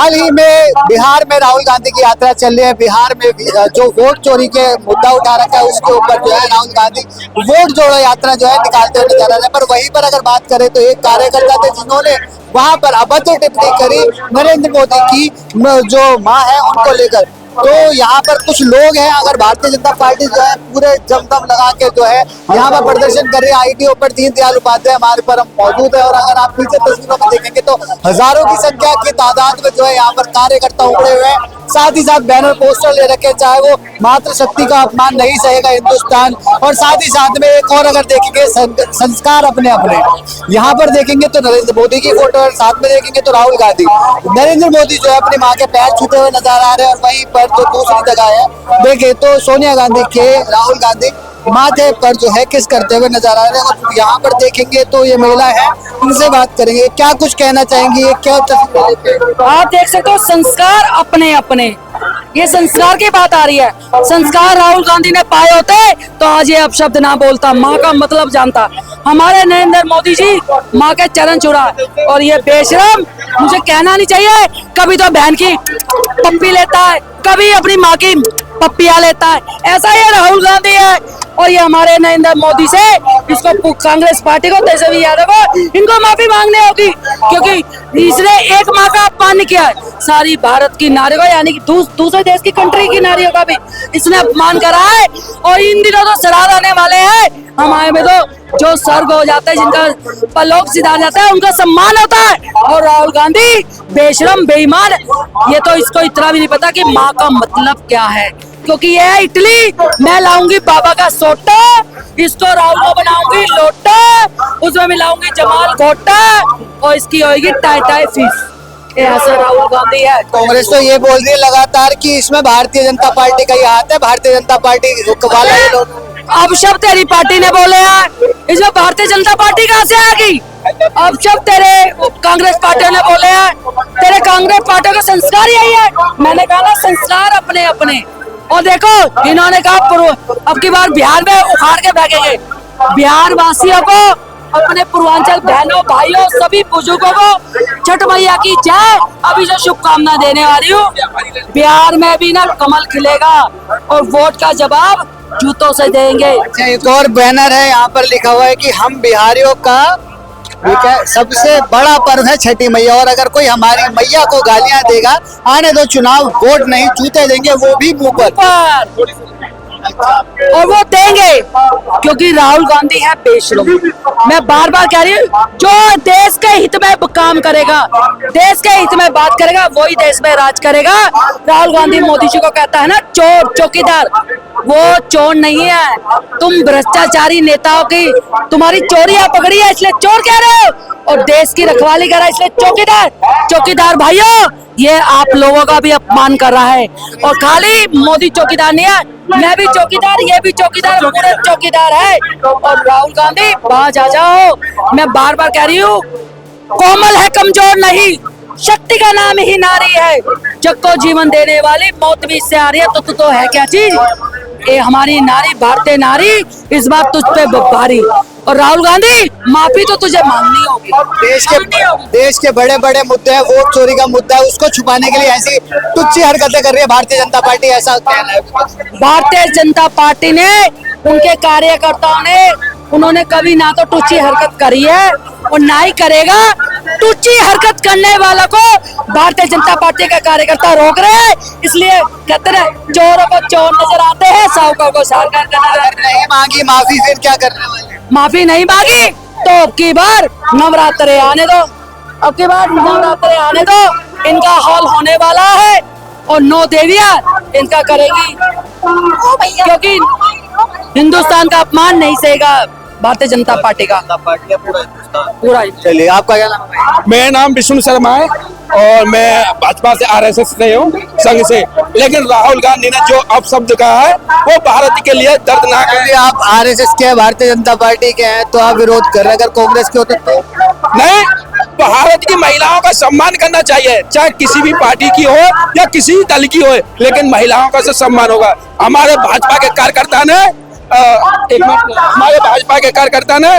हाल ही में बिहार में राहुल गांधी की यात्रा चल रही है। बिहार में जो वोट चोरी के मुद्दा उठा रखा है उसके ऊपर जो है राहुल गांधी वोट जोड़ो यात्रा जो है निकालते हुए नजर आ रहे हैं। पर वहीं पर अगर बात करें तो एक कार्यकर्ता थे जिन्होंने वहां पर अभद्र टिप्पणी करी नरेंद्र मोदी की जो मां है उनको लेकर। तो यहाँ पर कुछ लोग हैं, अगर भारतीय जनता पार्टी जो है पूरे जमदम लगा के जो है यहाँ पर प्रदर्शन कर रही है। ITO पर दीनदयाल उपाध्याय हमारे पर मौजूद है और अगर आप पीछे तस्वीरों में देखेंगे तो हजारों की संख्या की तादाद में जो है यहाँ पर कार्यकर्ता उमड़े हुए हैं। साथ ही साथ बैनर पोस्टर ले रखे, चाहे वो मातृशक्ति का अपमान नहीं सहेगा हिंदुस्तान, और साथ ही साथ में एक और अगर देखेंगे संस्कार अपने अपने। यहाँ पर देखेंगे तो नरेंद्र मोदी की फोटो और साथ में देखेंगे तो राहुल गांधी। नरेंद्र मोदी जो है अपनी माँ के पैर छूते हुए नजर आ रहे हैं और वहीं पर जो दूसरी जगह है देखे तो सोनिया गांधी के राहुल गांधी माथे पर जो है किस करते हुए नजर आ रहे हैं। और यहाँ पर देखेंगे तो ये महिला है, उनसे बात करेंगे क्या कुछ कहना चाहेंगी, ये क्या आप देख सकते हो संस्कार अपने अपने, ये संस्कार की बात आ रही है। संस्कार राहुल गांधी ने पाए होते तो आज ये अपशब्द ना बोलता, माँ का मतलब जानता। हमारे नरेंद्र मोदी जी माँ के चरण छुड़ा और ये बेशरम, मुझे कहना नहीं चाहिए, कभी तो बहन की पप्पी लेता है, कभी अपनी माँ की पप्पिया लेता है। ऐसा ही राहुल गांधी है और ये हमारे नरेंद्र मोदी से इसको कांग्रेस पार्टी को, तेजस्वी यादव को, इनको माफी मांगनी होगी क्योंकि इसने एक माँ का अपमान किया है, सारी भारत की नारियों का, यानी कि दूसरे देश की कंट्री की नारियों का भी इसने अपमान करा है। और इन दिनों तो श्राद्ध आने वाले हैं, हमारे में तो जो स्वर्ग हो जाता है, जिनका पलोक सिधार जाता है, उनका सम्मान होता है। और राहुल गांधी बेशरम बेईमान, ये तो इसको इतना भी नहीं पता कि माँ का मतलब क्या है, क्योंकि ये है इटली, मैं लाऊंगी बाबा का सोटा, इसको राहुल को बनाऊंगी लोटा, उसमें मिलाऊंगी जमाल घोटा और इसकी होगी टाई टाई फिश। ऐसा राहुल गांधी है। कांग्रेस तो ये बोल रही है लगातार कि इसमें भारतीय जनता पार्टी का ही हाथ है, भारतीय जनता पार्टी वाला ये लोग। अब शब्द तेरी पार्टी ने बोले हैं, इसमें भारतीय जनता पार्टी कहाँ से आ गई? अब शब्द तेरे कांग्रेस पार्टी ने बोले हैं, तेरे कांग्रेस पार्टी का संस्कार यही है। मैंने कहा ना, संस्कार अपने अपने। और देखो इन्होंने कहा अब की बार बिहार में उखाड़ के फेंकेंगे। बिहार वासियों को, अपने पूर्वांचल बहनों भाइयों सभी बुजुर्गों को छठ मैया की जय अभी जो शुभकामना देने वाली हूँ। बिहार में भी ना कमल खिलेगा और वोट का जवाब जूतों से देंगे। अच्छा, एक और बैनर है, यहाँ पर लिखा हुआ है कि हम बिहारियों का सबसे बड़ा पर्व है छठी मैया, और अगर कोई हमारी मैया को गालियां देगा, आने दो चुनाव, वोट नहीं जूते देंगे, वो भी मुंह पर। और वो देंगे क्योंकि राहुल गांधी है बेशरम। मैं बार बार कह रही हूँ, जो देश के हित में काम करेगा, देश के हित में बात करेगा, वही देश में राज करेगा। राहुल गांधी मोदी जी को कहता है ना चोर चौकीदार, वो चोर नहीं है। तुम भ्रष्टाचारी नेताओं की, तुम्हारी चोरियां पकड़ी है इसलिए चोर कह रहे हो, और देश की रखवाली कर रहा है इसलिए चौकीदार। चौकीदार भाइयों, ये आप लोगों का भी अपमान कर रहा है। और खाली मोदी चौकीदार नहीं है, मैं भी चौकीदार, ये भी चौकीदार, पूरे चौकीदार है। और राहुल गांधी बाज आ जाओ। मैं बार बार कह रही हूँ, कोमल है कमजोर नहीं, शक्ति का नाम ही नारी है, जग को जीवन देने वाली मौत भी इससे आ रही है। तो है क्या चीज ये हमारी नारी, भारतीय नारी, इस बार तुझ पे भारी। और राहुल गांधी माफी तो तुझे मांगनी होगी। देश के बड़े बड़े मुद्दे हैं, वोट चोरी का मुद्दा है, उसको छुपाने के लिए ऐसी तुच्छी हरकतें कर रही है भारतीय जनता पार्टी, ऐसा कहना है। भारतीय जनता पार्टी ने, उनके कार्यकर्ताओं ने, उन्होंने कभी ना तो टुच्ची हरकत करी है और ना ही करेगा। टुच्ची हरकत करने वालों को भारतीय जनता पार्टी का कार्यकर्ता रोक रहे हैं, इसलिए कहते हैं चोरों को चोर नजर आते हैं, साहूकार को साहूकार नजर नहीं मांगी माफी, फिर क्या करने वाले? माफी नहीं मांगी तो अब की बार नवरात्रे आने दो, अब की बार नवरात्रे आने दो, इनका हॉल होने वाला है और 9 देवियां इनका करेगी, क्योंकि हिंदुस्तान का अपमान नहीं सहेगा भारतीय जनता पार्टी का पूरा। चलिए, आपका क्या नाम है? मेरा नाम विष्णु शर्मा है और मैं भाजपा से RSS से हूँ, संघ से। लेकिन राहुल गांधी ने जो अपशब्द कहा है वो भारत के लिए दर्दनाक है। यदि आप RSS के, भारतीय जनता पार्टी के हैं तो आप विरोध कर रहे हैं, अगर कांग्रेस के होते तो नहीं, भारत की महिलाओं का सम्मान करना चाहिए, चाहे किसी भी पार्टी की हो या किसी भी दल की हो, लेकिन महिलाओं का सम्मान होगा। हमारे भाजपा के कार्यकर्ता ने हमारे भाजपा के कार्यकर्ता ने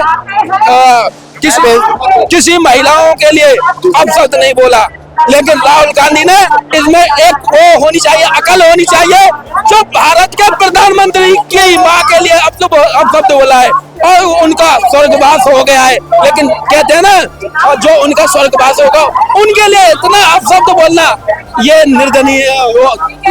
किसी महिलाओं के लिए अपशब्द नहीं बोला। लेकिन राहुल गांधी ने इसमें एक वो होनी चाहिए, अकल होनी चाहिए, जो भारत के प्रधानमंत्री की माँ के लिए अब शब्द बोला है और उनका स्वर्गवास हो गया है। लेकिन कहते हैं ना, और जो उनका स्वर्गवास होगा उनके लिए इतना अपशब्द बोलना ये निर्दयनीय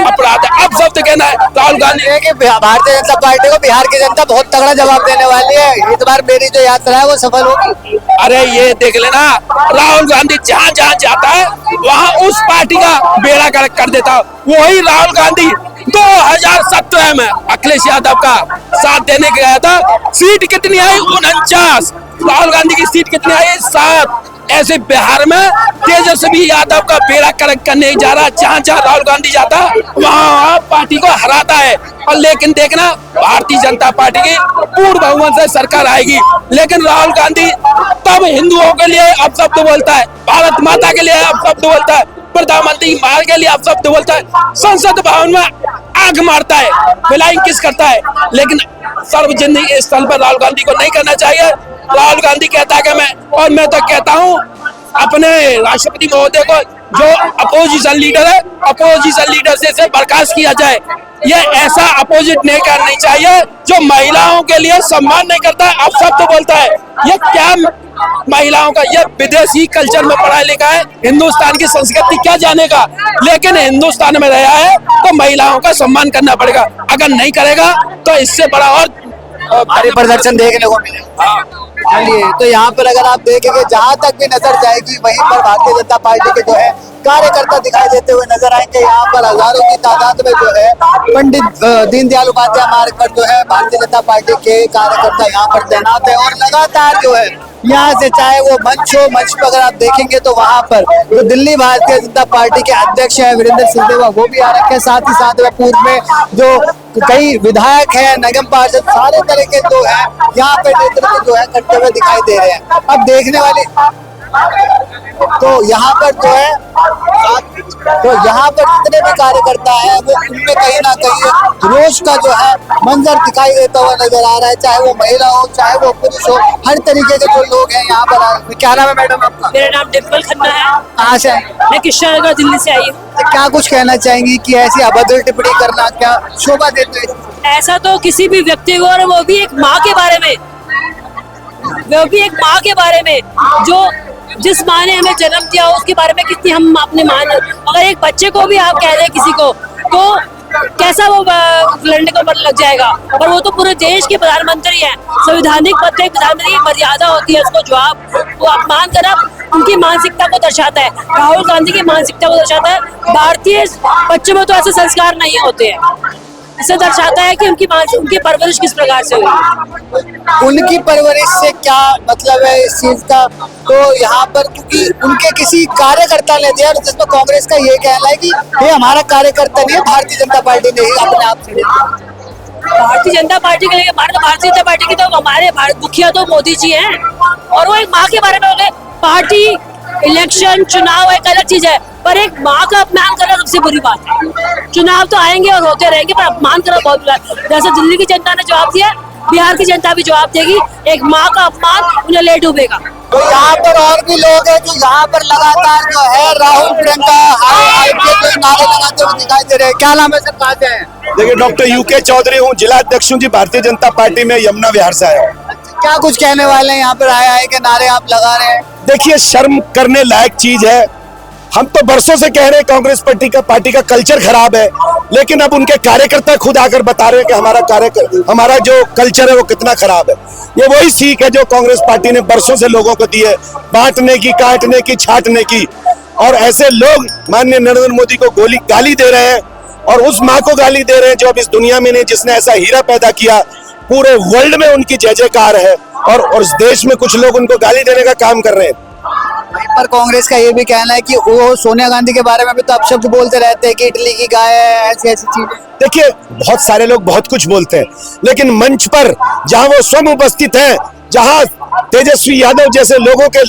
अपराध है। अपशब्द कहना है राहुल गांधी है कि भारतीय जनता पार्टी को बिहार की जनता बहुत तगड़ा जवाब देने वाली है। इस बार मेरी जो यात्रा है वो सफल होगी। अरे ये देख लेना, राहुल गांधी जहाँ जहाँ जाता है वहाँ उस पार्टी का बेड़ा गर्क कर देता है। वही राहुल गांधी 2017 में अखिलेश यादव का साथ देने गया था, सीट कितनी आई? 49। राहुल गांधी की सीट कितनी आई? 7। ऐसे बिहार में तेजस्वी यादव का बेड़ा गर्क करने जा रहा, जहाँ जहाँ राहुल गांधी जाता वहाँ पार्टी को हराता है। और लेकिन देखना, भारतीय जनता पार्टी की पूर्ण बहुमत से सरकार आएगी, लेकिन राहुल गांधी तब हिंदुओं के लिए अपशब्द बोलता है, भारत माता के लिए अपशब्द बोलता है, प्रधानमंत्री मार के लिए अपशब्द बोलता है, संसद भवन में आग मारता है, फ्लाइंग किस करता है। लेकिन सार्वजनिक स्थल पर राहुल गांधी को नहीं करना चाहिए। राहुल गांधी कहता है कि मैं तो कहता हूँ अपने राष्ट्रपति महोदय को, जो अपोजिशन लीडर है, अपोजिशन लीडर से बर्खास्त किया जाए। ये ऐसा अपोजिट नहीं करनी चाहिए जो महिलाओं के लिए सम्मान नहीं करता है, अपशब्द बोलता है। ये क्या महिलाओं का, ये विदेशी कल्चर में पढ़ा लिखा है, हिंदुस्तान की संस्कृति क्या जानेगा। लेकिन हिंदुस्तान में रहा है तो महिलाओं का सम्मान करना पड़ेगा। अगर नहीं करेगा तो इससे बड़ा और भारी प्रदर्शन देखने को मिलेगा। चलिए, तो यहाँ पर अगर आप देखेंगे, जहाँ तक भी नजर जाएगी वहीं पर भारतीय जनता पार्टी के जो है कार्यकर्ता दिखाई देते हुए नजर आएंगे। यहाँ पर हजारों की तादाद में जो है पंडित दीनदयाल उपाध्याय मार्ग पर जो है भारतीय जनता पार्टी के कार्यकर्ता यहाँ पर तैनात है। और लगातार जो है यहाँ से, चाहे वो मंच हो, मंच पर अगर आप देखेंगे तो वहाँ पर जो दिल्ली भारतीय जनता पार्टी के अध्यक्ष हैं वीरेंद्र सिंह वो भी आ रखे हैं। साथ ही साथ में पूर्व में जो कई विधायक हैं, निगम पार्षद, सारे तरह के जो है यहाँ पे नेतृत्व जो है करते हुए दिखाई दे रहे हैं। अब देखने वाली तो यहाँ पर जो है, तो यहाँ पर जितने भी कार्यकर्ता हैं वो उनमें कहीं ना कहीं रोष का जो है मंजर दिखाई देता हुआ नजर आ रहा है। चाहे वो महिला हो, चाहे वो पुरुष हो, हर तरीके के जो लोग हैं यहाँ पर। क्या नाम है मैडम आपका? मेरा नाम डिम्पल खन्ना है। कहाँ से? मैं कृष्णनगर दिल्ली से आई हूँ। तो क्या कुछ कहना चाहेंगी कि ऐसी अभद्र टिप्पणी करना क्या शोभा देते हैं? ऐसा तो किसी भी व्यक्ति को, और वो भी एक माँ के बारे में, वो भी एक माँ के बारे में, जो जिस माँ ने हमें जन्म दिया उसके बारे में कितनी हम अपने माँ, अगर एक बच्चे को भी आप कह रहे हैं किसी को, तो कैसा वो लड़ने को लग जाएगा। और वो तो पूरे देश के प्रधानमंत्री हैं, संवैधानिक पद पे प्रधानमंत्री की मर्यादा होती है, उसको जवाब वो अपमान करना उनकी मानसिकता को दर्शाता है, राहुल गांधी की मानसिकता को दर्शाता है। भारतीय बच्चों में तो ऐसे संस्कार नहीं होते हैं, इसे दर्शाता है कि उनकी परवरिश किस प्रकार से हुई। उनकी परवरिश से क्या मतलब है इस चीज का? तो यहाँ पर क्योंकि उनके किसी कार्यकर्ता ने दिया, जिसमें कांग्रेस का ये कहना है कि ये हमारा कार्यकर्ता नहीं है, भारतीय जनता पार्टी ने ही अपने आप से दिया। भारतीय जनता पार्टी के लिए, भारतीय जनता पार्टी की तो हमारे मुखिया तो मोदी जी हैं, और वो एक माँ के बारे में बोले। पार्टी, इलेक्शन, चुनाव एक अलग चीज है, पर एक माँ का अपमान करना सबसे बुरी बात है। चुनाव तो आएंगे और होते रहेंगे, पर अपमान करना बहुत बुरा है। जैसे दिल्ली की जनता ने जवाब दिया, बिहार की जनता भी जवाब देगी। एक माँ का अपमान उन्हें ले डूबेगा। तो यहाँ पर और भी लोग हैं जो यहाँ पर लगातार जो है राहुल प्रियंका हाय के जो नारे लगाते हुए दिखाई दे रहे हैं। क्या नाम है सर, कहाँ से हैं? देखिए, डॉक्टर यूके चौधरी हूँ, जिला अध्यक्ष हूँ जी, भारतीय जनता पार्टी में, यमुना विहार से आया हूँ। क्या कुछ कहने वाले हैं यहाँ पर आए के नारे आप लगा रहे हैं? देखिए, शर्म करने लायक चीज है। हम तो बरसों से कह रहे हैं कांग्रेस पार्टी का कल्चर खराब है, लेकिन अब उनके कार्यकर्ता खुद आकर बता रहे हैं कि हमारा जो कल्चर है वो कितना खराब है। ये वही सीख है जो कांग्रेस पार्टी ने बरसों से लोगों को दी है, बांटने की, काटने की, छांटने की। और ऐसे लोग माननीय नरेंद्र मोदी को गाली दे रहे हैं, और उस माँ को गाली दे रहे हैं जो अब इस दुनिया में नहीं, जिसने ऐसा हीरा पैदा किया। पूरे वर्ल्ड में उनकी जय जयकार है, और इस देश में कुछ लोग उनको गाली देने का काम कर रहे हैं। पर कांग्रेस का ये भी कहना है कि वो सोनिया गांधी के बारे में भी तो अपशब्द बोलते रहते हैं कि इटली की गाय है, ऐसी ऐसी चीजें। देखिए, बहुत सारे लोग बहुत कुछ बोलते हैं, लेकिन मंच पर जहां वो स्वयं उपस्थित हैं, जहां तेजस्वी यादव जैसे लोगों के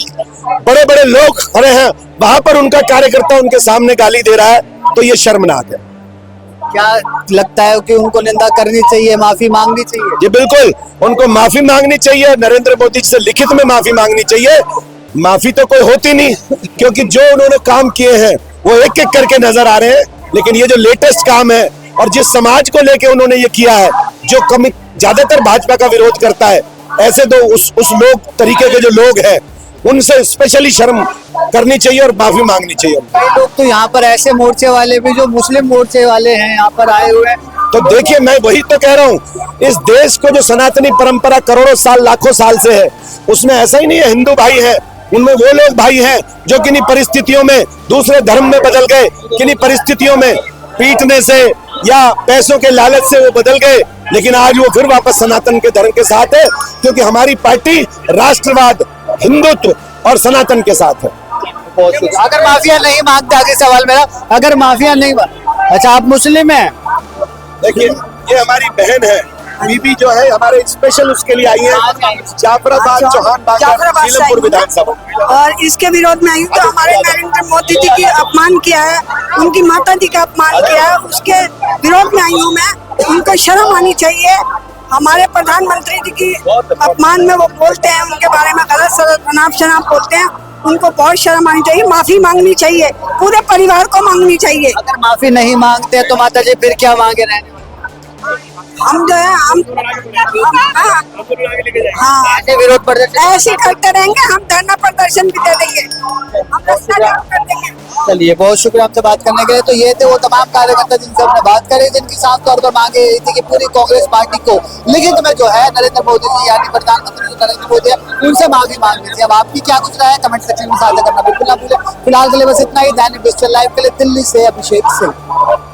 बड़े बड़े लोग खड़े हैं, वहां पर उनका कार्यकर्ता उनके सामने गाली दे रहा है, तो ये शर्मनाक है। क्या लगता है कि उनको निंदा करनी चाहिए, माफी मांगनी चाहिए? जी बिल्कुल, उनको माफी मांगनी चाहिए, नरेंद्र मोदी से लिखित में माफी मांगनी चाहिए। माफी तो कोई होती नहीं, क्योंकि जो उन्होंने काम किए हैं वो एक एक करके नजर आ रहे हैं। लेकिन ये जो लेटेस्ट काम है और जिस समाज को लेके उन्होंने ये किया है, जो कम ज्यादातर भाजपा का विरोध करता है, ऐसे तो उस लोग तरीके के जो लोग हैं उनसे स्पेशली शर्म करनी चाहिए और माफी मांगनी चाहिए। कई लोग तो यहाँ पर ऐसे मोर्चे वाले भी जो मुस्लिम मोर्चे वाले हैं यहाँ पर आए हुए हैं। तो देखिए, मैं वही तो कह रहा हूँ, इस देश को जो सनातनी परंपरा करोड़ों साल लाखों साल से है, उसमें ऐसा ही नहीं है हिंदू भाई है, उनमें वो लोग भाई हैं जो किन्हीं परिस्थितियों में दूसरे धर्म में बदल गए, किन्हीं परिस्थितियों में पीटने से या पैसों के लालच से वो बदल गए, लेकिन आज वो फिर वापस सनातन के धर्म के साथ है, क्योंकि हमारी पार्टी राष्ट्रवाद, हिंदुत्व और सनातन के साथ है। बहुत शुक्रिया। अगर माफिया नहीं मांगते, आगे सवाल मेरा, अगर माफिया नहीं अच्छा आप मुस्लिम हैं? देखिए, ये हमारी बहन है, बीबी जो है हमारे स्पेशल उसके लिए आई है, जाफराबाद चौहान जाफराबाद से सीलमपुर विधानसभा। और इसके विरोध में आई हूँ। तो हमारे नरेंद्र मोदी जी की अपमान किया है, उनकी माता जी का अपमान किया है, उसके विरोध में आई हूँ मैं। उनको शर्म आनी चाहिए। हमारे प्रधानमंत्री जी की अपमान में वो बोलते हैं, उनके बारे में गलत अनाप शनाप बोलते हैं, उनको बहुत शर्म आनी चाहिए, माफी मांगनी चाहिए, पूरे परिवार को मांगनी चाहिए। अगर माफी नहीं मांगते तो माता जी फिर क्या मांगे रहने? हम जो है हाँ ऐसे विरोध प्रदर्शन ऐसे करते रहेंगे, हम धरना प्रदर्शन भी दे देंगे, हम रास्ता जाम कर देंगे। चलिए, बहुत शुक्रिया हमसे बात करने के लिए। तो ये थे वो तमाम कार्यकर्ता जिनसे हमने बात करी, जिनकी साफ तौर पर मांगे यही थी कि पूरी कांग्रेस पार्टी को लिखित में जो है नरेंद्र मोदी जी यानी प्रधानमंत्री जो नरेंद्र मोदी है उनसे माफी मांगनी थी। अब आपकी क्या कुछ राय है कमेंट सेक्शन में साझा करना बिल्कुल ना भूलें। फिलहाल के लिए बस इतना ही। दैनिक डिजिटल लाइव के लिए दिल्ली से अभिषेक सिंह।